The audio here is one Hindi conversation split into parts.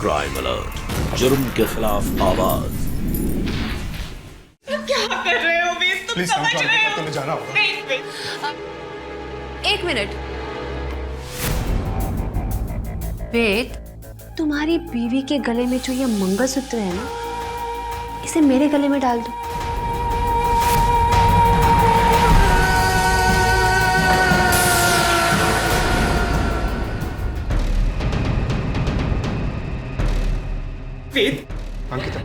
क्राइम अलर्ट, जुर्म के खिलाफ आवाज। क्या कर रहे हो वेद? तुम समझ रहे हो? तुम्हें जाना होगा। नहीं वेद। एक मिनट। वेद, तुम्हारी बीवी के गले में जो ये मंगलसूत्र है ना, इसे मेरे गले में डाल दो। वेद, अंकिता,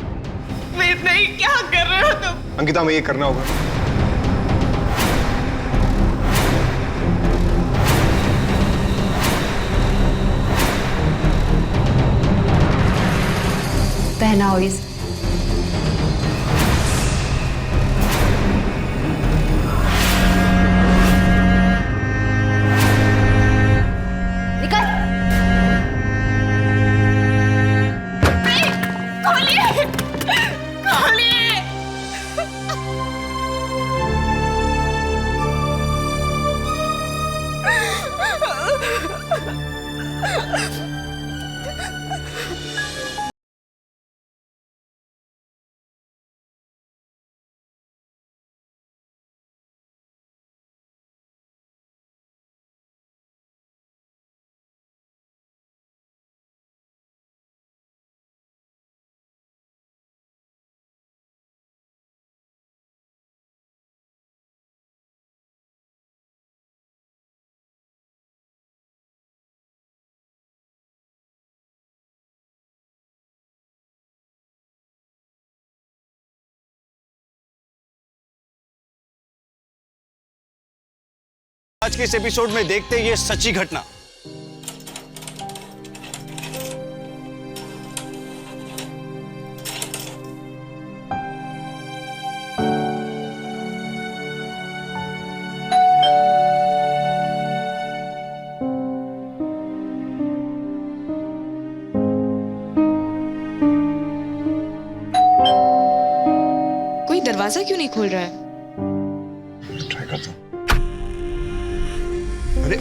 वेद नहीं, क्या कर रहे हो तुम? अंकिता हमें ये करना होगा। पहनाओ इस। निकल। खोलिए, खोलिए। आज के इस एपिसोड में देखते हैं ये सच्ची घटना। कोई दरवाजा क्यों नहीं खोल रहा है? ट्राई करता हूँ। अरे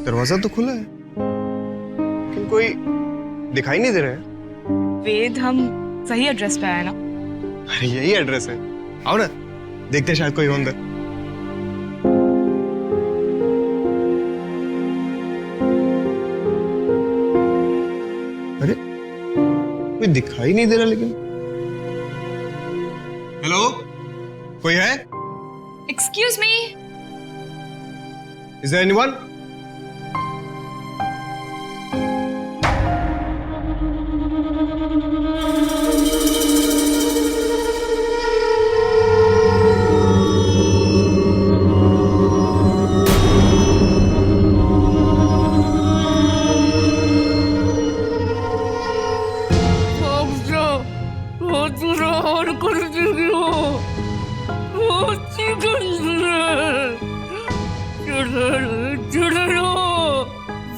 दरवाजा तो खुला है, लेकिन कोई दिखाई नहीं दे रहा है। वेद, हम सही एड्रेस पे आए ना? अरे यही एड्रेस है, आओ ना, देखते हैं शायद कोई हो अंदर। अरे कोई दिखाई नहीं दे रहा, लेकिन हेलो, कोई है? Excuse me. Is there anyone?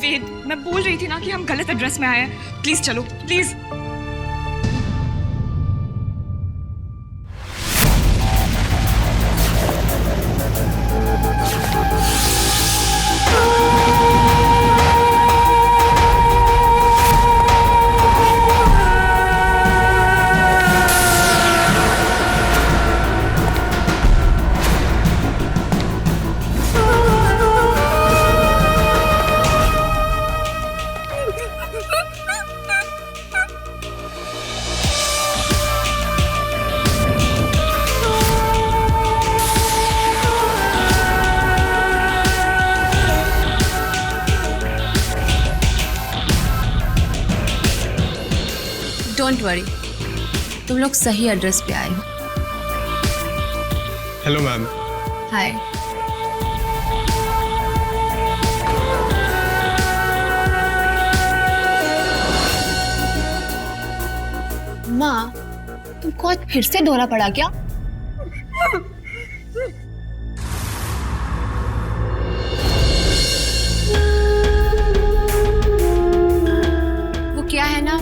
वेद, मैं बोल रही थी ना कि हम गलत एड्रेस में आए हैं। प्लीज चलो, प्लीज। डोंट वरी, तुम लोग सही एड्रेस पे आए हो। Hello ma'am. हाय। माँ, तुमको आज फिर से दौरा पड़ा क्या? वो क्या है ना,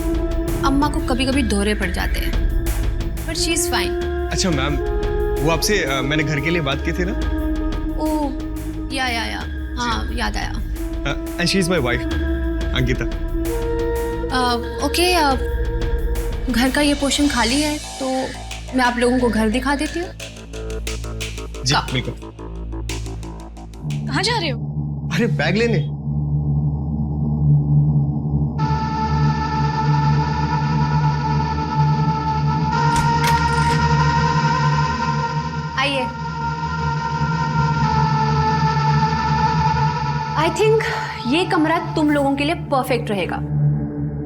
अम्मा को कभी कभी दौरे पड़ जाते हैं, बट शी इज फाइन। अच्छा मैम, वो आपसे मैंने घर के लिए बात की थी ना? ओह या हाँ, याद आया। And she is my wife, Ankita. Okay, घर का ये पोर्शन खाली है तो मैं आप लोगों को घर दिखा देती हूँ। जी बिल्कुल। कहाँ जा रहे हो? अरे बैग लेने। आइए। आई थिंक ये कमरा तुम लोगों के लिए परफेक्ट रहेगा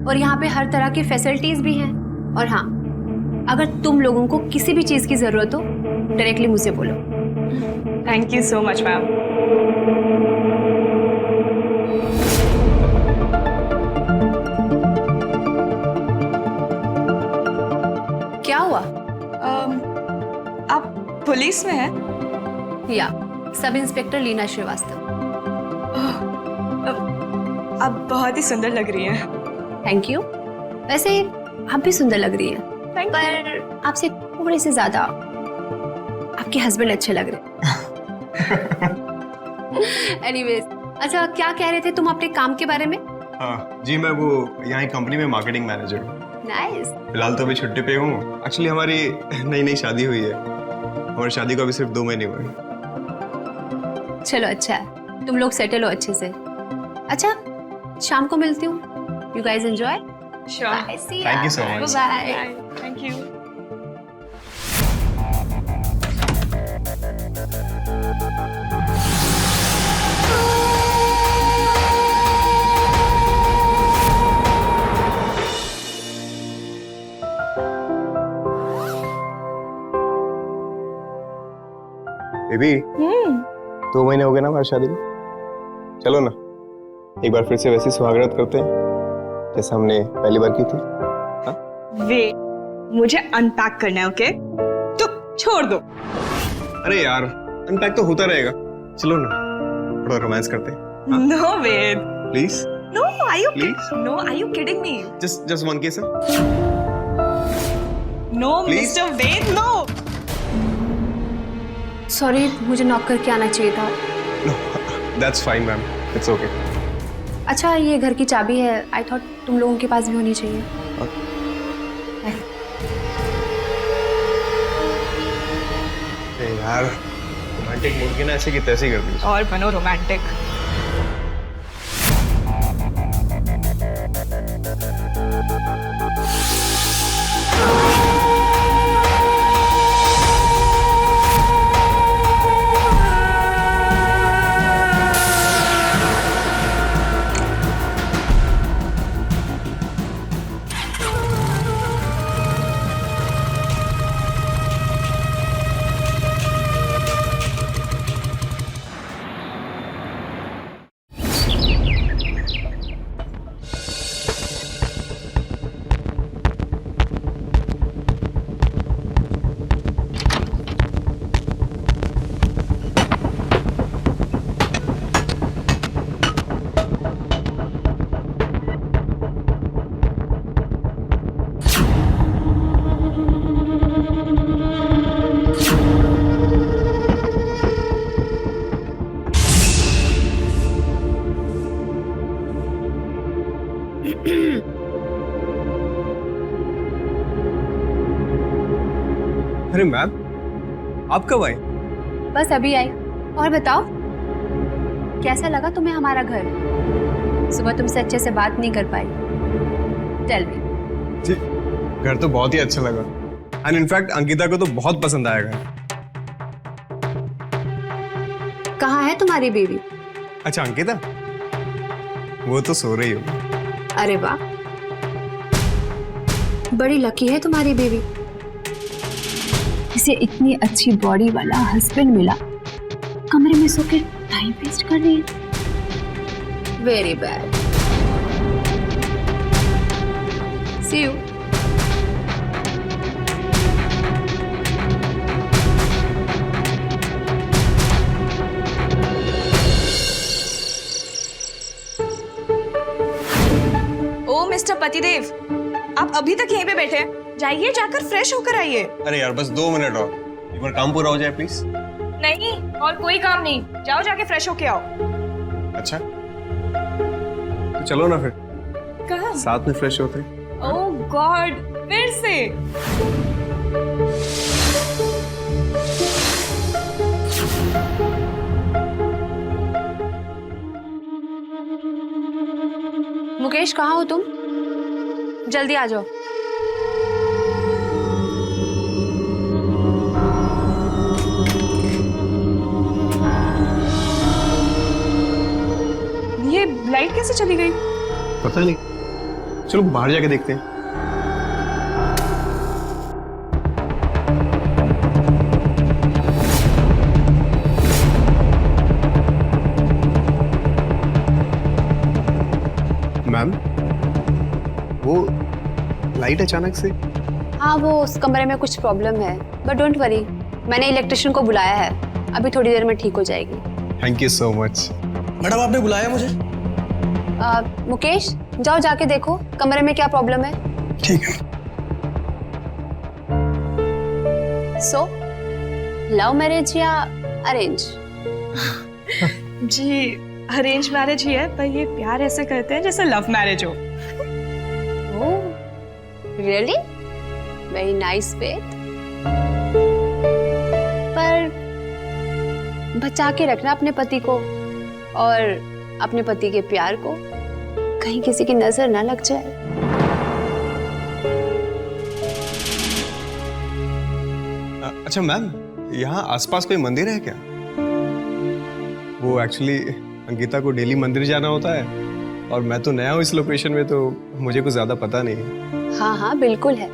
और यहाँ पे हर तरह की फैसिलिटीज भी हैं। और हाँ, अगर तुम लोगों को किसी भी चीज की जरूरत हो डायरेक्टली मुझसे बोलो। Thank you so much ma'am. क्या हुआ? आप पुलिस में हैं? या सब इंस्पेक्टर लीना श्रीवास्तव। आप बहुत ही सुंदर लग रही हैं। Thank you. वैसे आप भी सुंदर लग रही हैं, पर आपसे थोड़े से ज्यादा आपके हस्बैंड अच्छे लग रहे हैं। एनीवेज, अच्छा क्या कह रहे थे तुम अपने काम के बारे में? हाँ जी, मैं वो यहाँ एक कंपनी में मार्केटिंग मैनेजर हूँ। नाइस। फिलहाल तो अभी छुट्टी पे हूँ। एक्चुअली हमारी नई शादी हुई है। हमारी शादी को अभी सिर्फ 2 महीने हुए। चलो अच्छा है, तुम लोग सेटल हो अच्छे से। अच्छा, शाम को मिलती हूँ। You guys enjoy. Sure. Thank you so much. Bye. Thank you. Baby 2 महीने हो गए ना हमारी शादी को। चलो ना एक बार फिर से वैसी सुहागरात करते हैं जैसा हमने पहली बार की थी। वे मुझे अनपैक करना है, ओके? तो छोड़ दो। अरे यार, अनपैक तो होता रहेगा। चलो ना थोड़ा रोमांस करते हैं। No Ved, please. No are you Please? No are you kidding me? Just one kiss. No Please? Mister Ved, no. Sorry, मुझे नॉक करके आना चाहिए था। No that's fine ma'am, it's okay. अच्छा, ये घर की चाबी है। आई थॉट तुम लोगों के पास भी होनी चाहिए। यार रोमांटिक मूड की ना ऐसे की तैसी कर दी। और बनो रोमांटिक। अरे मैम, आप कब आए? बस अभी आई। और बताओ, कैसा लगा तुम्हें हमारा घर? सुबह तुमसे अच्छे से बात नहीं कर पाई। Tell me. जी, घर तो बहुत ही अच्छा लगा। एंड इनफैक्ट अंकिता को तो बहुत पसंद आया घर। कहाँ है तुम्हारी बीवी? अच्छा अंकिता, वो तो सो रही होगी। अरे वाह, बड़ी लकी है तुम्हारी बीवी। इसे इतनी अच्छी बॉडी वाला हस्बैंड मिला, कमरे में सो के टाइम वेस्ट कर रही है। Very bad. See you. Oh mister पतिदेव, आप अभी तक यहीं पे बैठे हैं? जाइए, जाकर फ्रेश होकर आइए। अरे यार बस 2 मिनट और, एक बार काम पूरा हो जाए प्लीज। नहीं, और कोई काम नहीं। जाओ, जाके फ्रेश होके आओ। अच्छा तो चलो ना फिर, कहाँ? साथ में फ्रेश होते हैं। ओह गॉड, फिर से? मुकेश कहाँ हो तुम? जल्दी आ जाओ। ये लाइट कैसे चली गई? पता नहीं, चलो बाहर जाके देखते हैं। मैम, वो लाइट अचानक से। हाँ, वो उस कमरे में कुछ प्रॉब्लम है, बट डोंट वरी, मैंने इलेक्ट्रिशियन को बुलाया है, अभी थोड़ी देर में ठीक हो जाएगी। Thank you so much. Madam आपने बुलाया मुझे? मुकेश, जाओ जाके देखो कमरे में क्या प्रॉब्लम है। ठीक है। सो लव मैरिज या अरेंज? जी अरेंज मैरिज ही है, पर ये प्यार ऐसे करते हैं जैसे लव मैरिज हो। रियली? Very nice faith. पर बचा के रखना अपने पति को और अपने पति के प्यार को, कहीं किसी की नजर ना लग जाए। अच्छा मैम, यहाँ आसपास कोई मंदिर है क्या? वो एक्चुअली अंकिता को डेली मंदिर जाना होता है और मैं तो नया हूँ इस लोकेशन में, तो मुझे कुछ ज्यादा पता नहीं है। हाँ हाँ बिल्कुल है,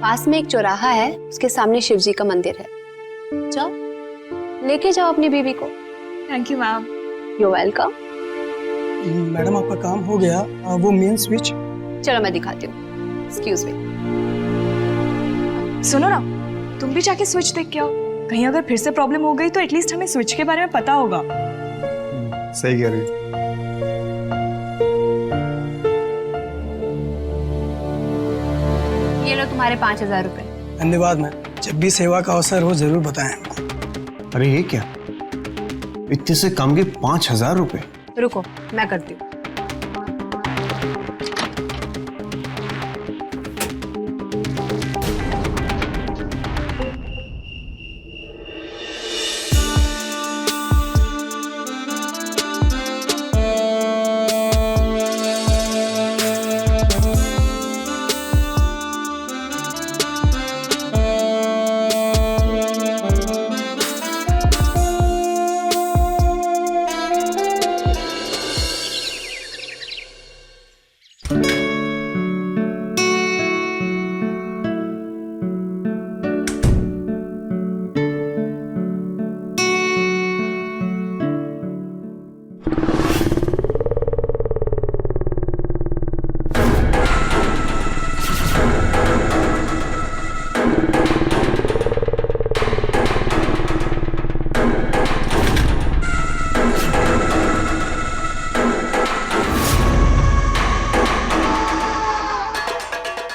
पास में एक चौराहा है, उसके सामने शिव जी का मंदिर है। जाओ, लेके जाओ अपनी बीवी को। Thank you ma'am. You welcome. Madam आपका काम हो गया, वो मेन स्विच। चलो मैं दिखाती हूँ। Excuse me. सुनो ना, तुम भी जाके स्विच देख के आओ, कहीं अगर फिर से प्रॉब्लम हो गई तो एटलीस्ट हमें स्विच के बारे में पता होगा। सही कह रही हो। ये लो तुम्हारे 5,000 रुपए। धन्यवाद मैम, जब भी सेवा का अवसर हो जरूर बताएं। अरे ये क्या, इतने से कम के 5,000 रुपए? रुको मैं करती हूँ।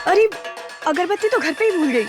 अरे अगरबत्ती तो घर पे ही भूल गई।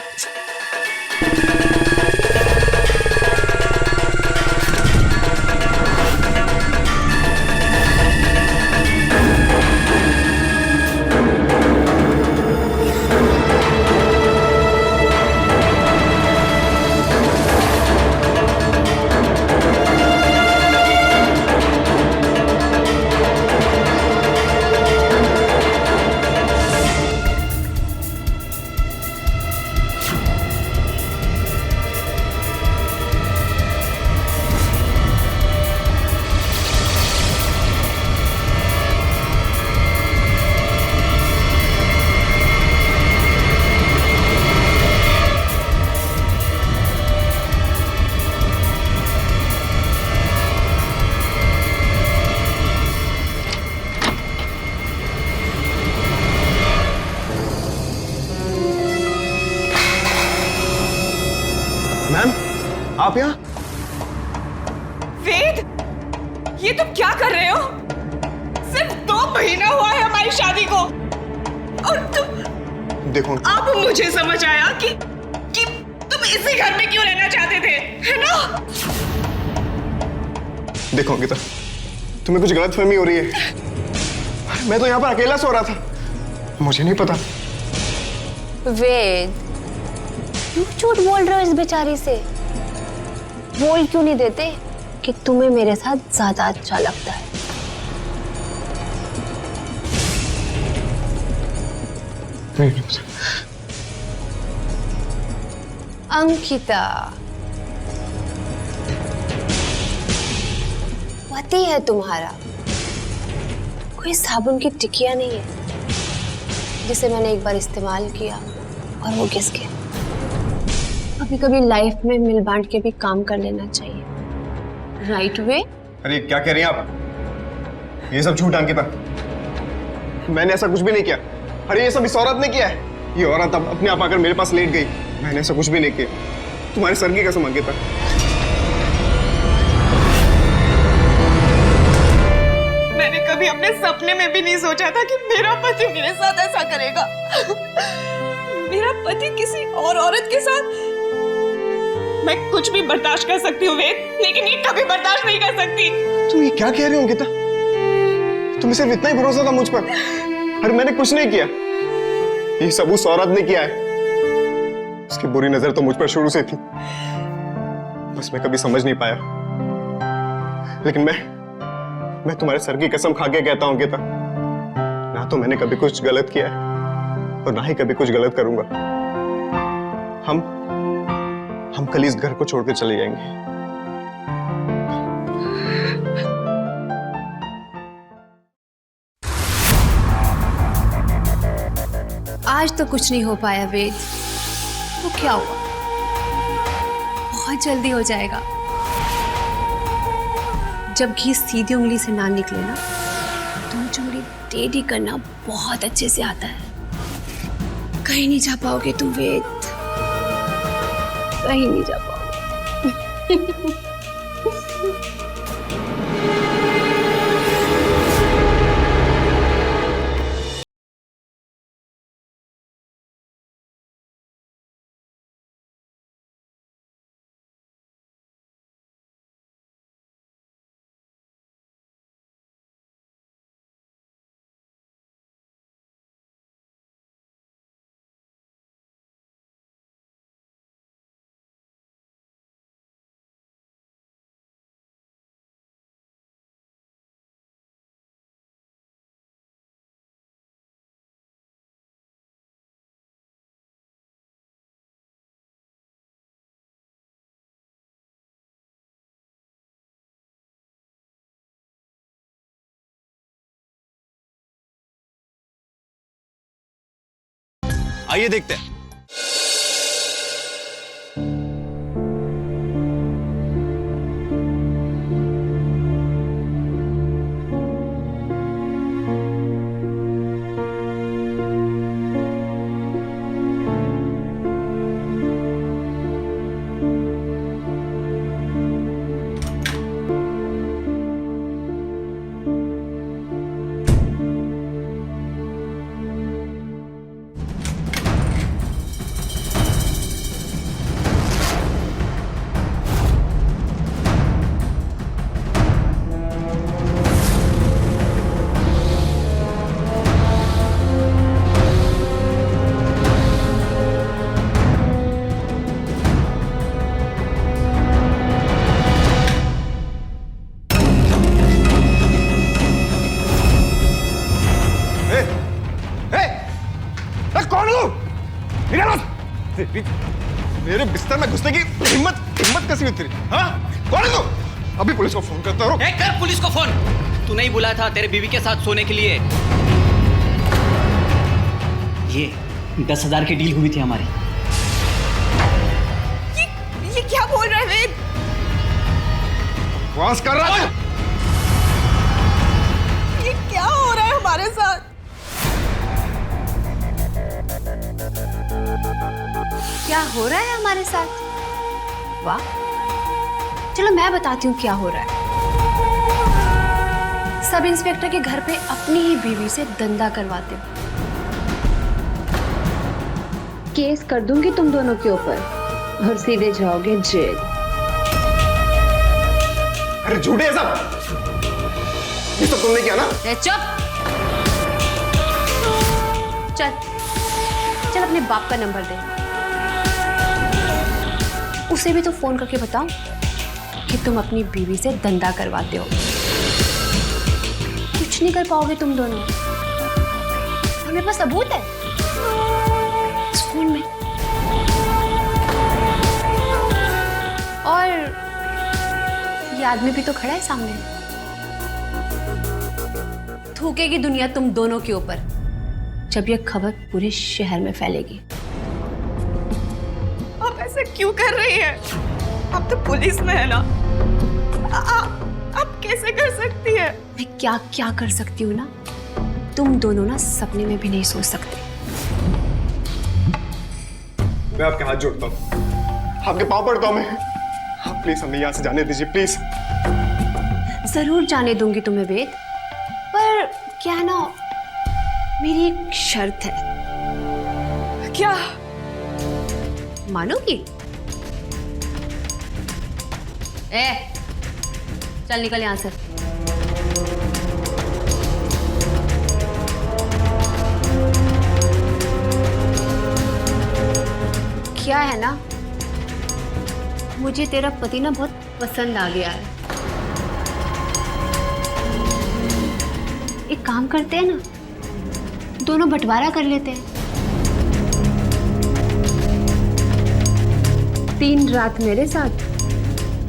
मैम, आप यहाँ? वेद, ये तुम क्या कर रहे हो? सिर्फ 2 महीना हुआ है हमारी शादी को और तुम। देखो, अब मुझे समझ आया कि तुम इसी घर में क्यों रहना चाहते थे, है ना? देखो अंकिता, तुम्हें कुछ गलतफहमी हो रही है। मैं तो यहाँ पर अकेला सो रहा था, मुझे नहीं पता। वेद, क्यों झूठ बोल रहे हो इस बेचारी से? बोल क्यों नहीं देते कि तुम्हें मेरे साथ ज्यादा अच्छा लगता है? नहीं पता। अंकिता, पति है तुम्हारा, कोई साबुन की टिकिया नहीं है जिसे मैंने एक बार इस्तेमाल किया और वो घिस गया। कभी कभी लाइफ में मिल बांट के भी काम कर लेना चाहिए। Right way? अरे क्या कह रही हैं आप? ये सब झूठ अंकिता, मैंने ऐसा कुछ भी नहीं किया। अरे ये सब इस औरत ने किया है। ये औरत अब अपने आप आकर मेरे पास लेट गई। मैंने ऐसा कुछ भी नहीं किया। तुम्हारे सर की कसम अंकिता। मैंने कभी अपने सपने में भी नहीं सोचा था कि मेरा पति मेरे साथ ऐसा करेगा। मेरा पति किसी और औरत के साथ। मैं कुछ भी बर्दाश्त कर सकती हूँ वेद, लेकिन ये कभी बर्दाश्त नहीं कर सकती। तुम ये क्या कह रही हो अंकिता? तुम्हें सिर्फ इतना ही भरोसा था मुझ पर? अरे मैंने कुछ नहीं किया। ये सब उस औरत ने किया है। उसकी बुरी नजर तो मुझ पर शुरू से थी, बस मैं कभी समझ नहीं पाया। लेकिन मैं तुम्हारे सर की कसम खा के कहता हूं अंकिता, ना तो मैंने कभी कुछ गलत किया है और ना ही कभी कुछ गलत करूंगा। हम कल इस घर को छोड़कर चले जाएंगे। आज तो कुछ नहीं हो पाया वेद, तो क्या हुआ? बहुत जल्दी हो जाएगा। जब घी सीधी उंगली से ना निकले ना, तो मुझे उंगली टेढ़ी करना बहुत अच्छे से आता है। कहीं नहीं जा पाओगे तुम वेद, कहीं नहीं जा पाओगे। आइए देखते हैं। मेरे बिस्तर में घुसने की हिम्मत कैसी हुई तेरी? हाँ? कौन है तू? अभी पुलिस को फोन करता हूँ। कर पुलिस को फोन। तू नहीं बुलाया था तेरे बीवी के साथ सोने के लिए? ये 10,000 की डील हुई थी हमारी। ये क्या बोल रहा है वेद? बकवास कर रहा है। ये क्या हो रहा है हमारे साथ? क्या हो रहा है हमारे साथ? वाह, चलो मैं बताती हूँ क्या हो रहा है। सब इंस्पेक्टर के घर पे अपनी ही बीवी से धंधा करवाते हो। केस कर दूंगी तुम दोनों के ऊपर और सीधे जाओगे जेल। अरे झूठे सब, ये सब तुमने किया ना? चुप। चल चल अपने बाप का नंबर दे, उसे भी तो फोन करके बताओ कि तुम अपनी बीवी से धंधा करवाते हो। कुछ नहीं कर पाओगे तुम दोनों, और मेरे पास सबूत है इस फोन में। और ये आदमी भी तो खड़ा है सामने, थूकेगी दुनिया तुम दोनों के ऊपर जब ये खबर पूरे शहर में फैलेगी। आप ऐसा क्यों कर रही हैं? आप तो पुलिस में है ना, आप कैसे कर सकती है? मैं क्या क्या कर सकती हूँ ना, तुम दोनों ना सपने में भी नहीं सोच सकते। मैं आपके हाथ जोड़ता हूँ, आपके पाँव पड़ता हूँ मैं। आप प्लीज हमें यहाँ से जाने दीजिए प्लीज। जरूर जाने दूंगी तुम्हें वेद, पर क्या है ना, मेरी एक शर्त है। क्या? मानोगी? ए, चल निकल यहां से। क्या है ना, मुझे तेरा पति ना बहुत पसंद आ गया है। एक काम करते हैं ना, दोनों बंटवारा कर लेते हैं। 3 रात मेरे साथ,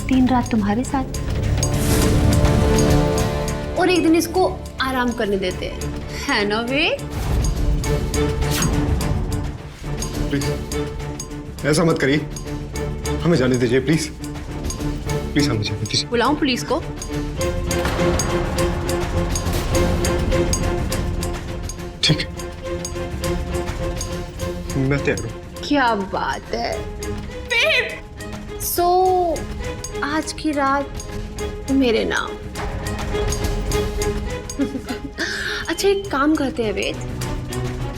3 रात तुम्हारे साथ, और एक दिन इसको आराम करने देते हैं, है ना वे? प्लीज ऐसा मत करिए, हमें जाने दीजिए प्लीज, प्लीज हमें जाने दीजिए। बुलाऊं पुलिस को? ठीक है, मैं तैयार हूँ। क्या बात है। सो आज की रात मेरे नाम। अच्छा एक काम करते हैं वेद,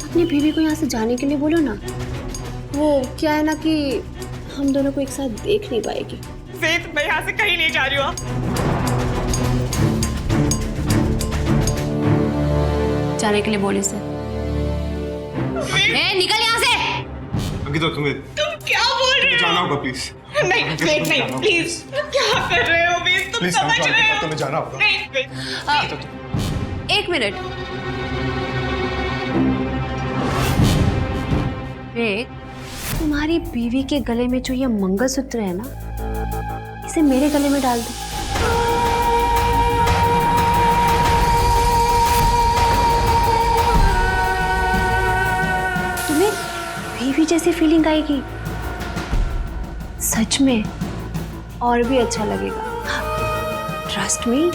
अपनी बीवी को यहाँ से जाने के लिए बोलो ना। वो क्या है ना कि हम दोनों को एक साथ देख नहीं पाएगी। वेद, मैं यहाँ से कहीं नहीं जा रही हूँ। जाने के लिए बोले से। निकल यहाँ से। अंकिता तुम्हें क्या बोल रहे हो? जाना होगा प्लीज। नहीं वेद, नहीं प्लीज, क्या कर रहे हो वेद? तुम प्लीज समझ रहे हो? तुम्हें जाना होगा। नहीं वेद, 1 मिनट। वेद, तुम्हारी बीवी के गले में जो ये मंगलसूत्र है ना, इसे मेरे गले में डाल दो। तुम्हें बीवी जैसी फीलिंग आएगी सच में, और भी अच्छा लगेगा। Trust me.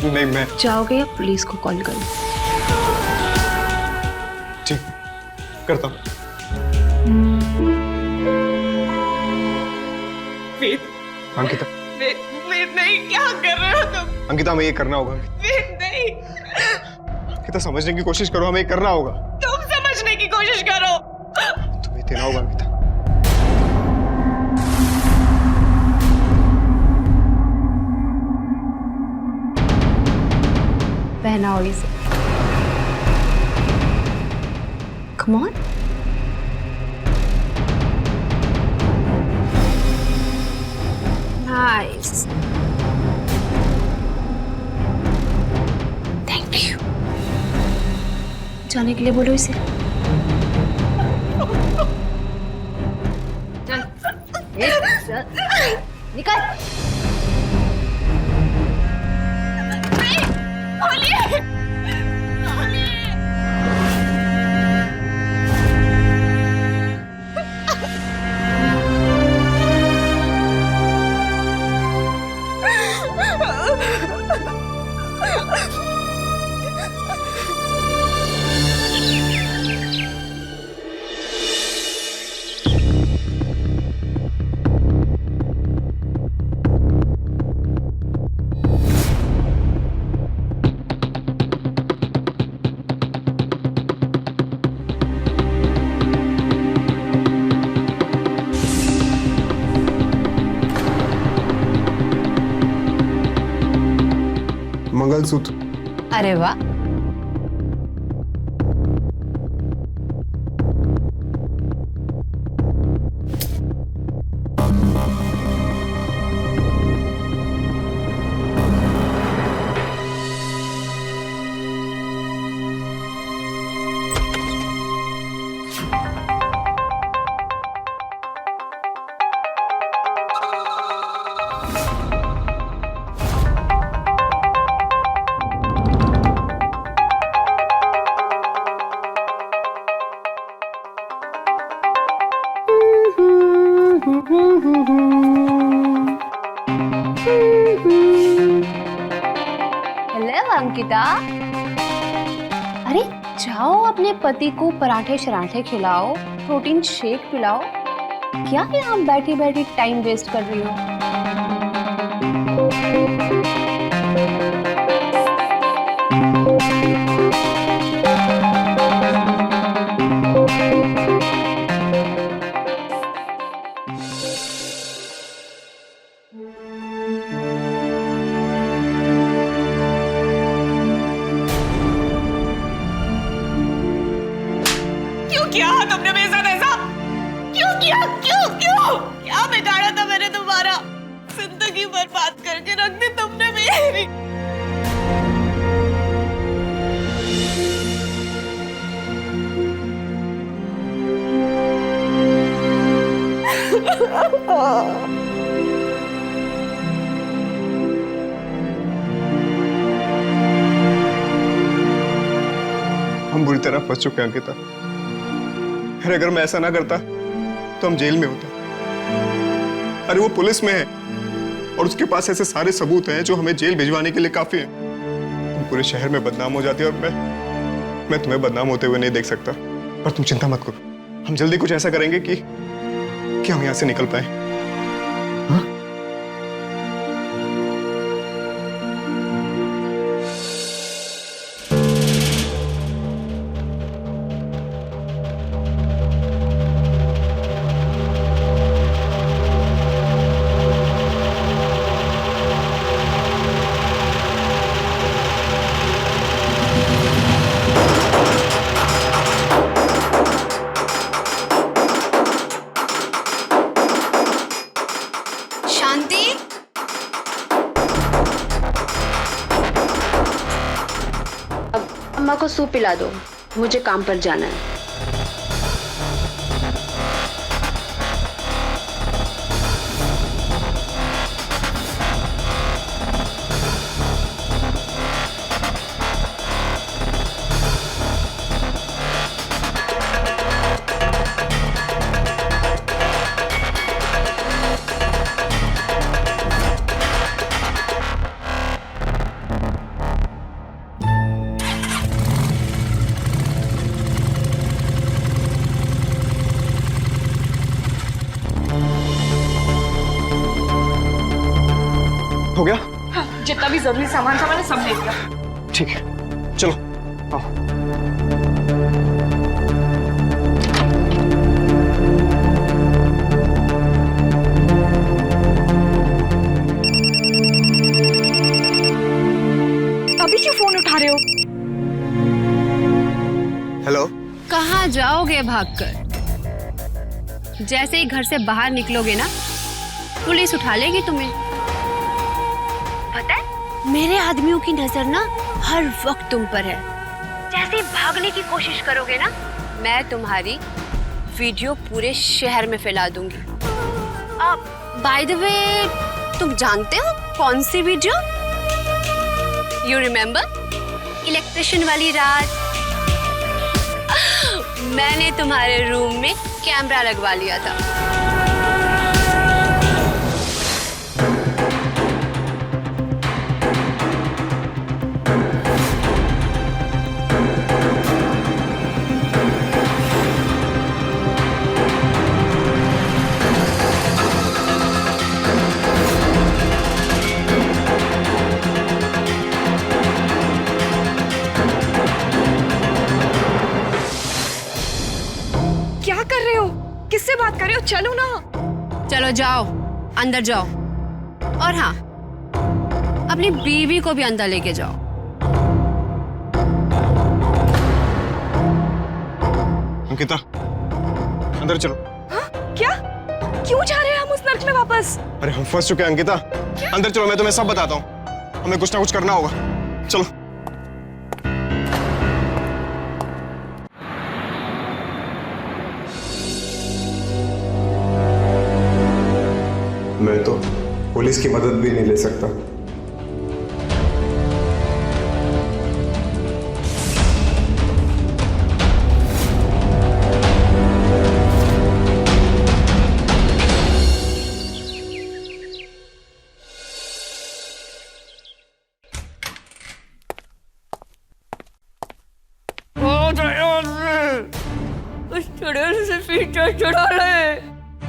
नहीं मैं जाओगे या पुलिस को कॉल करो? ठीक करता हूँ। वेद, अंकिता वेद, वेद नहीं, क्या कर रहे हो तुम? अंकिता हमें ये करना होगा। वेद नहीं, अंकिता समझने की कोशिश करो, हमें ये करना होगा। तुम समझने की कोशिश करो। तुम्हें देना होगा अंकिता। पहनाओ इसे। Come on. Nice. Thank you. जाने के लिए बोलो इसे। चल, चल, निकल। मंगलसूत्र। अरे वाह, हेलो अंकिता। अरे जाओ अपने पति को पराठे शराठे खिलाओ, प्रोटीन शेक पिलाओ। क्या यहाँ बैठी बैठी टाइम वेस्ट कर रही हो? क्यों किया तुमने मेरे साथ ऐसा? क्यों किया? क्यों क्या बिगाड़ा था मैंने तुम्हारा? जिंदगी बर्बाद करके रख दी तुमने मेरी। हम बुरी तरह फंस चुके हैं अंकिता। अरे अगर मैं ऐसा ना करता तो हम जेल में होते। अरे वो पुलिस में है और उसके पास ऐसे सारे सबूत हैं जो हमें जेल भिजवाने के लिए काफी हैं। तुम पूरे शहर में बदनाम हो जाती और मैं तुम्हें बदनाम होते हुए नहीं देख सकता। पर तुम चिंता मत करो, हम जल्दी कुछ ऐसा करेंगे कि हम यहाँ से निकल पाए। शांति, अब अम्मा को सूप पिला दो, मुझे काम पर जाना है। हो गया? हाँ, जितना भी जरूरी सामान था मैंने सब ले लिया। ठीक है, चलो आओ। अभी क्यों फोन उठा रहे हो? हेलो। कहाँ जाओगे भागकर? जैसे ही घर से बाहर निकलोगे ना, पुलिस उठा लेगी तुम्हें। पता है, मेरे आदमियों की नजर ना हर वक्त तुम पर है। जैसे ही भागने की कोशिश करोगे ना, मैं तुम्हारी वीडियो पूरे शहर में फैला दूंगी। अब बाय द वे, तुम जानते हो कौन सी वीडियो? यू रिमेम्बर इलेक्ट्रिशियन वाली रात? मैंने तुम्हारे रूम में कैमरा लगवा लिया था। क्या कर रहे हो? किससे बात कर रहे हो? चलो ना। चलो जाओ, अंदर जाओ। और हाँ, अपनी बीवी को भी अंदर लेके जाओ। अंकिता, अंदर चलो। क्या? क्यों जा रहे हैं हम उस नर्क में वापस? अरे हम फंस चुके हैं अंकिता, अंदर चलो, मैं तुम्हें सब बताता हूँ। हमें कुछ ना कुछ करना होगा, चलो। मैं तो पुलिस की मदद भी नहीं ले सकता। उस चुड़ैल से पीछा छुड़ा ले,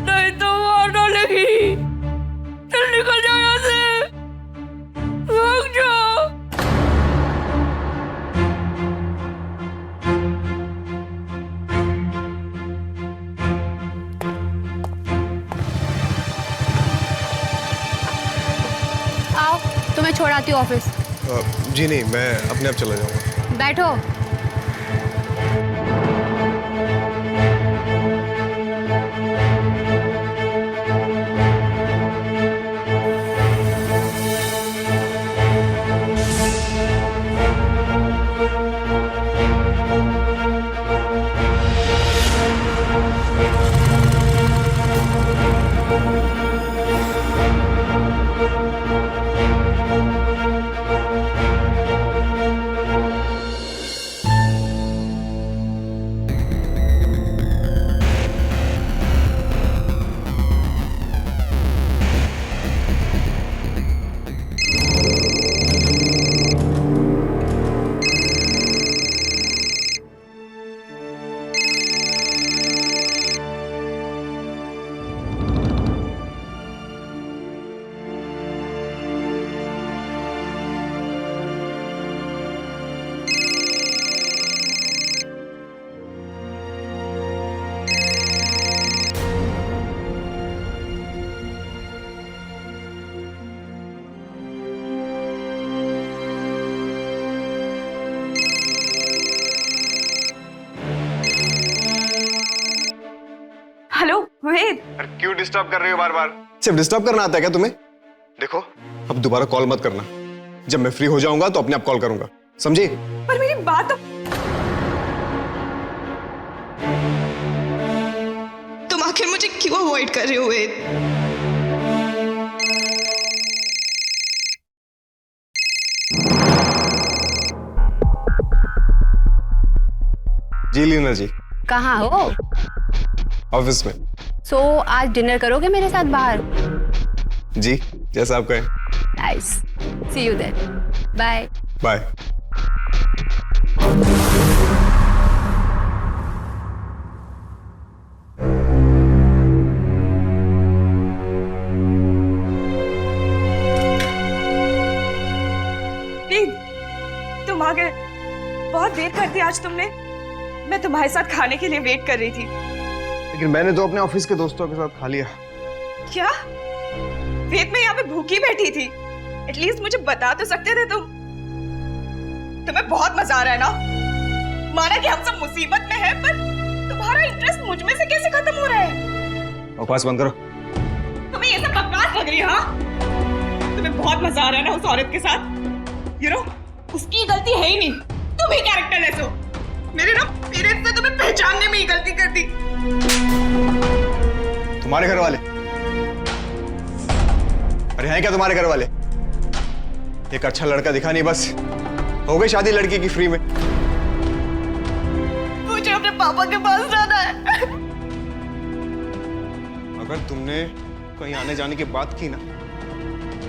नहीं तो मार डालेगी। चल निकल जाओ यहाँ से, भाग जाओ। आओ, तुम्हें छोड़ाती हूँ ऑफिस। जी नहीं, मैं अपने आप चला जाऊंगा। बैठो। हेलो वेद। अरे क्यों डिस्टर्ब कर रही हो बार बार? सिर्फ डिस्टर्ब करना आता है क्या तुम्हें? देखो, अब दोबारा कॉल मत करना। जब मैं फ्री हो जाऊंगा तो अपने आप कॉल करूंगा, समझी? पर मेरी बात तो... तुम आखिर मुझे क्यों अवॉइड कर रहे हो वेद? जी लीना जी। कहाँ हो? ऑफिस में। सो आज डिनर करोगे मेरे साथ बाहर? जी, जैसा आप कहें। Nice, see you there, bye. Bye. तुम आ गए, बहुत देर कर दी आज तुमने। मैं तुम्हारे साथ खाने के लिए वेट कर रही थी। लेकिन मैंने तो अपने ऑफिस के दोस्तों के साथ खा लिया। क्या? वेद में यहाँ पे भूखी बैठी थी, एटलीस्ट मुझे बता तो सकते थे तुम। तुम्हें बहुत मजा आ रहा है ना? माना कि हम सब मुसीबत में हैं, पर तुम्हारा इंटरेस्ट मुझ में से कैसे खत्म हो रहा है? बकवास बंद करो। तुम्हें ये सब बकवास लग रही है? हाँ, तुम्हें बहुत मजा आ रहा है ना उस औरत के साथ? यू नो, उसकी गलती है ही नहीं, तुम ही कैरेक्टरलेस हो। मेरे पेरेंट्स ने तुम्हें पहचानने में ही गलती कर दी। तुम्हारे घर वाले? अरे हैं क्या तुम्हारे घर वाले? एक अच्छा लड़का दिखा नहीं, बस हो गई शादी लड़की की फ्री में। मुझे अपने पापा के पास जाना है। अगर तुमने कहीं आने जाने की बात की ना,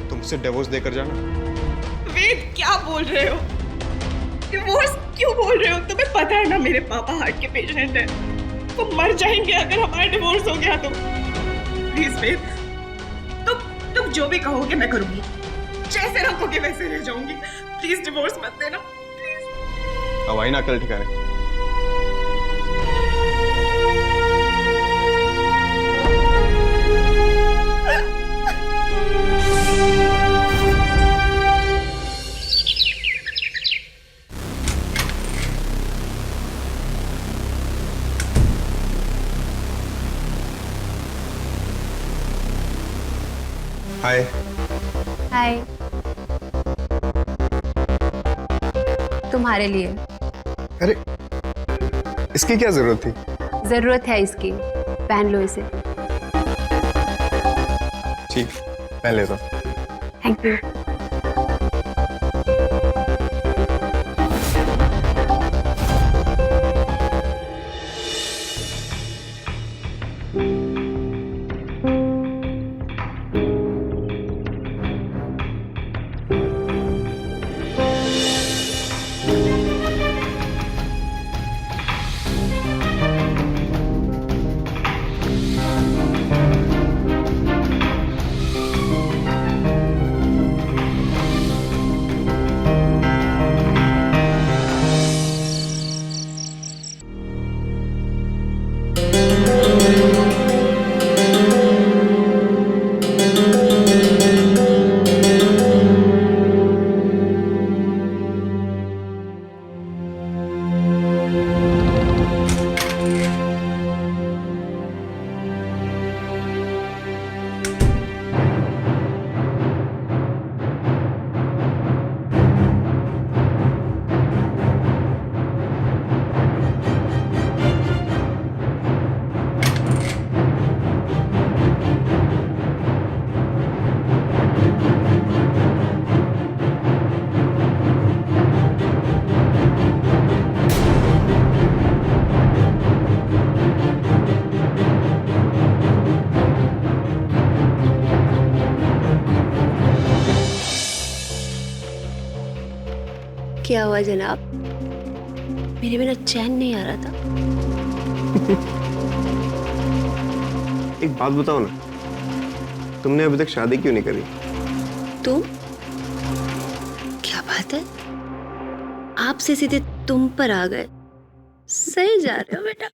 तो मुझसे डिवोर्स देकर जाना। वेद, क्या बोल रहे हो? डिवोर्स क्यों बोल रहे हो? तुम्हें पता है ना मेरे पापा हार्ट के पेशेंट हैं, वो मर जाएंगे अगर हमारा डिवोर्स हो गया तो। प्लीज वेद, तुम जो भी कहोगे मैं करूंगी, जैसे रखोगे वैसे रह जाऊंगी। प्लीज डिवोर्स मत देना, प्लीज। अब आई ना अकल ठिकाने। हाय। हाय। तुम्हारे लिए। अरे इसकी क्या जरूरत थी? जरूरत है इसकी, पहन लो इसे। ठीक, पहन लेता हूं। Thank you. क्या हुआ जनाब? मेरे बिना चैन नहीं आ रहा था। एक बात बताओ ना, तुमने अभी तक शादी क्यों नहीं करी? तुम? क्या बात है, आपसे सीधे तुम पर आ गए। सही जा रहे हो बेटा।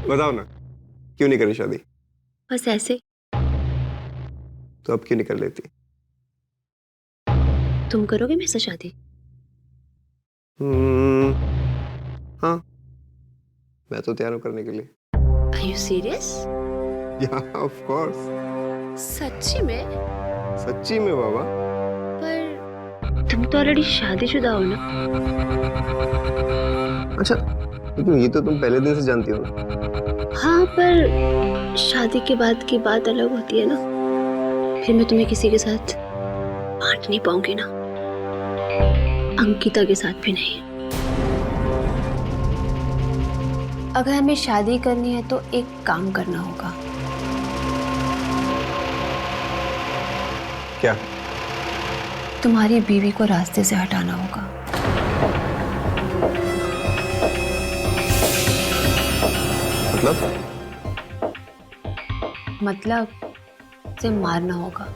बताओ ना, क्यों नहीं करी शादी? बस ऐसे। तो अब क्यों नहीं कर लेती? तुम करोगे मेरे से शादी? हाँ, मैं तो तैयार हूँ करने के लिए। Are you serious? Yeah, of course. सच्ची में? सच्ची में बाबा। पर तुम तो ऑलरेडी शादीशुदा हो ना? अच्छा, लेकिन ये तो तुम पहले दिन से जानती हो ना। हाँ, पर शादी के बाद की बात अलग होती है ना। फिर मैं तुम्हें किसी के साथ बांट नहीं पाऊंगी ना, अंकिता के साथ भी नहीं। अगर हमें शादी करनी है तो एक काम करना होगा। क्या? तुम्हारी बीवी को रास्ते से हटाना होगा। मतलब से मारना होगा।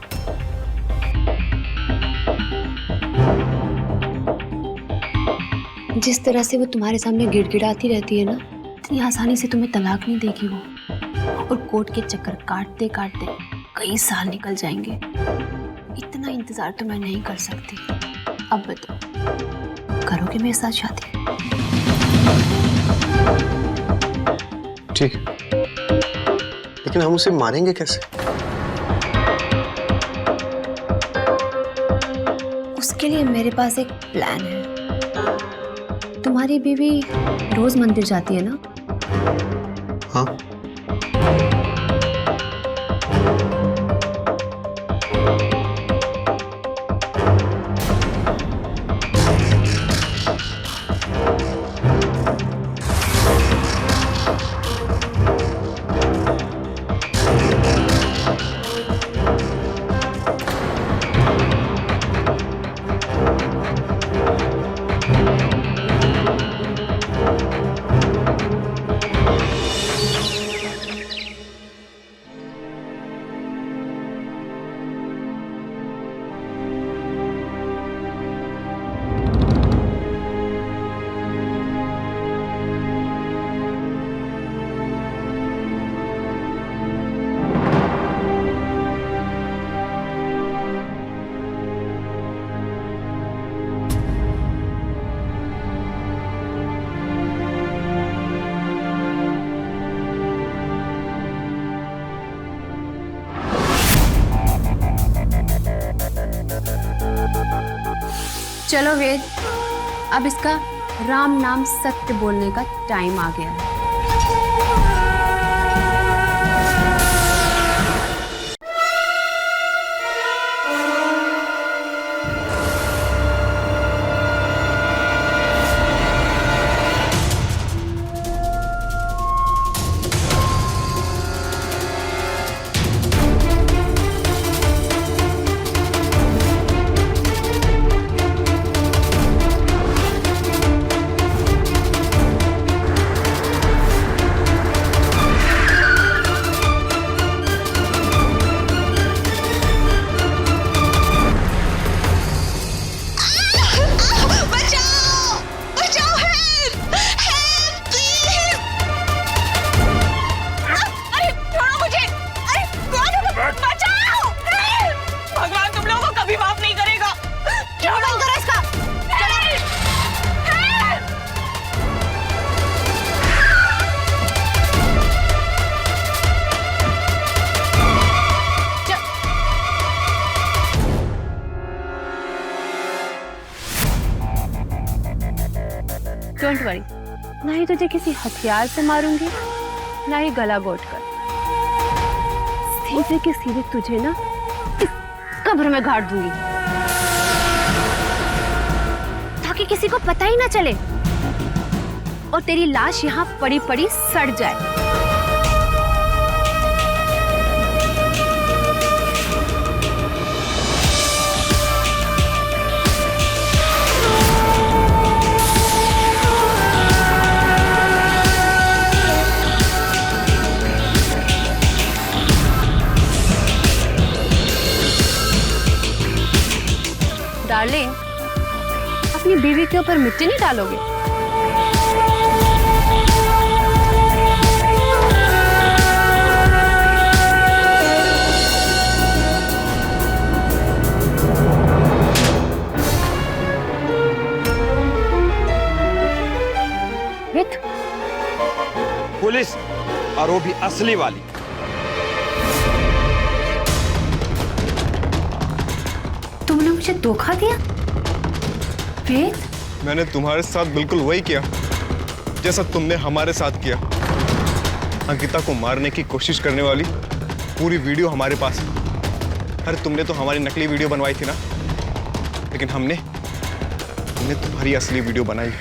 जिस तरह से वो तुम्हारे सामने गिड़गिड़ाती रहती है ना, इतनी आसानी से तुम्हें तलाक नहीं देगी वो। और कोर्ट के चक्कर काटते काटते कई साल निकल जाएंगे। इतना इंतजार तो मैं नहीं कर सकती। अब बताओ, करोगे मेरे साथ शादी? ठीक, लेकिन हम उसे मारेंगे कैसे? उसके लिए मेरे पास एक प्लान है। तुम्हारी बीवी रोज मंदिर जाती है ना? हाँ। चलो वेद, अब इसका राम नाम सत्य बोलने का टाइम आ गया है। डोंट वरी, ना ही तुझे किसी हथियार से मारूंगी, ना ही गला घोट कर। सीधे के सीधे तुझे ना इस कब्र में गाड़ दूंगी, ताकि किसी को पता ही ना चले और तेरी लाश यहाँ पड़ी पड़ी सड़ जाए। डार्लिंग, अपनी बीवी के ऊपर मिट्टी नहीं डालोगे? विथ पुलिस, और वो भी असली वाली। तुमने मुझे धोखा दिया वेद? मैंने तुम्हारे साथ बिल्कुल वही किया जैसा तुमने हमारे साथ किया। अंकिता को मारने की कोशिश करने वाली पूरी वीडियो हमारे पास है। अरे तुमने तो हमारी नकली वीडियो बनवाई थी ना, लेकिन हमने तुम्हारी असली वीडियो बनाई।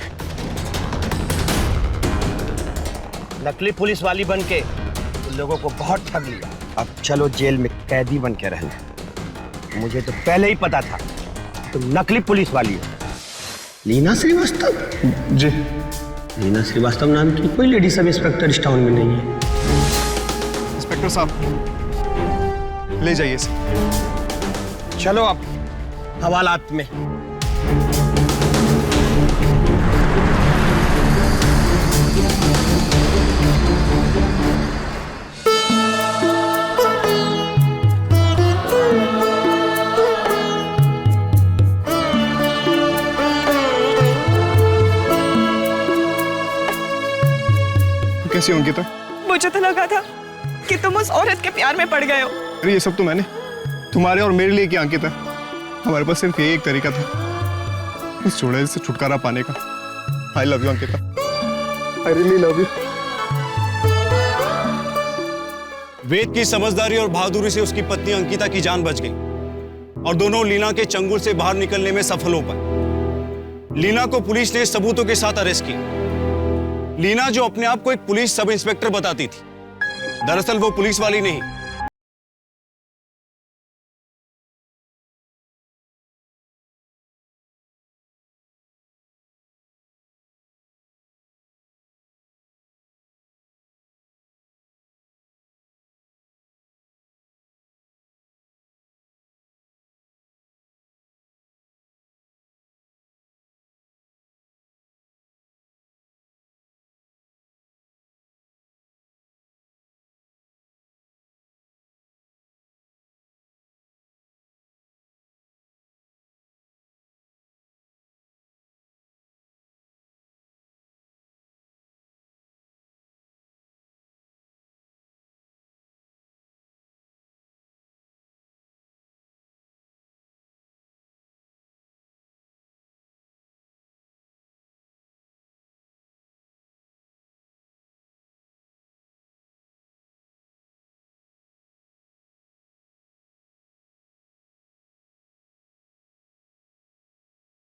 नकली पुलिस वाली बन के लोगों को बहुत ठग लिया। अब चलो जेल में कैदी बन के रहना। मुझे तो पहले ही पता था तुम नकली पुलिस वाली हो। लीना श्रीवास्तव? जी। लीना श्रीवास्तव नाम की कोई लेडी सब इंस्पेक्टर इस टाउन में नहीं है। इंस्पेक्टर साहब, ले जाइए इसे। चलो अब हवालात में। कैसी हो अंकिता? मुझे तो लगा था कि तुम उस औरत के प्यार में पड़ गए हो। अरे ये सब तो मैंने तुम्हारे और मेरे लिए किया अंकिता। हमारे पास सिर्फ ये एक तरीका था उस चुड़ैल से छुटकारा पाने का। I love you Ankita, I really love you. Ved की समझदारी और बहादुरी से उसकी पत्नी अंकिता की जान बच गई और दोनों लीना के चंगुल से बाहर निकलने में सफल हो पाए। लीना को पुलिस ने सबूतों के साथ अरेस्ट किया। लीना जो अपने आप को एक पुलिस सब इंस्पेक्टर बताती थी, दरअसल वो पुलिस वाली नहीं,